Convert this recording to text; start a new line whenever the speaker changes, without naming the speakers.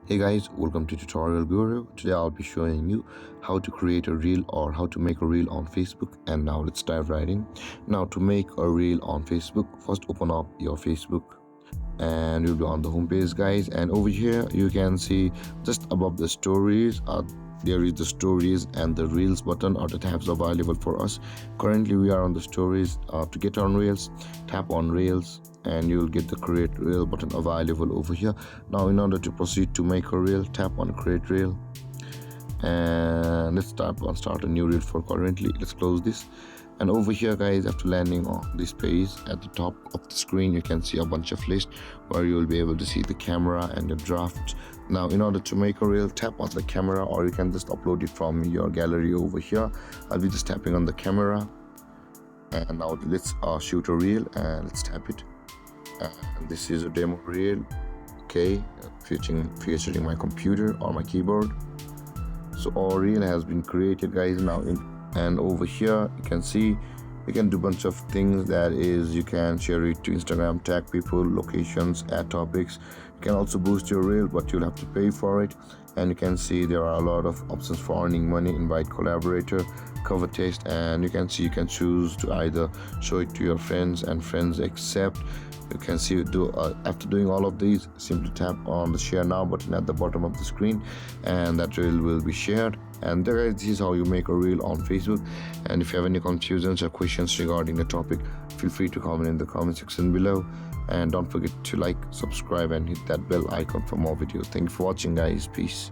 Hey guys, welcome to Tutorial Guru. Today I'll be showing you how to create a reel or how to make a reel on Facebook. And now let's dive right in. Now to make a reel on Facebook, first open up your Facebook and you'll be on the home page, guys. And over here you can see just above the stories, there is the stories and the reels button or the tabs available for us. Currently we are on the stories. To get on reels, tap on reels and you'll get the create reel button available over here. Now in order to proceed to make a reel, tap on create reel and let's start a new reel. For currently, let's close this. And over here, guys, after landing on this page, at the top of the screen you can see a bunch of lists where you will be able to see the camera and the draft. Now in order to make a reel, tap on the camera or you can just upload it from your gallery over here. I'll be just tapping on the camera and now let's shoot a reel and let's tap it. And this is a demo reel, okay, featuring my computer or my keyboard. So our reel has been created, guys. Now and over here you can see you can do a bunch of things. That is, you can share it to Instagram, tag people, locations, add topics. You can also boost your reel, but you'll have to pay for it. And you can see there are a lot of options for earning money: invite collaborator, cover text, and you can see you can choose to either show it to your friends and friends accept. You can see after doing all of these, simply tap on the share now button at the bottom of the screen and that reel will be shared. And there, this is how you make a reel on Facebook. And if you have any confusions or questions regarding the topic, feel free to comment in the comment section below. And don't forget to like, subscribe and hit that bell icon for more videos. Thank you for watching, guys. Peace.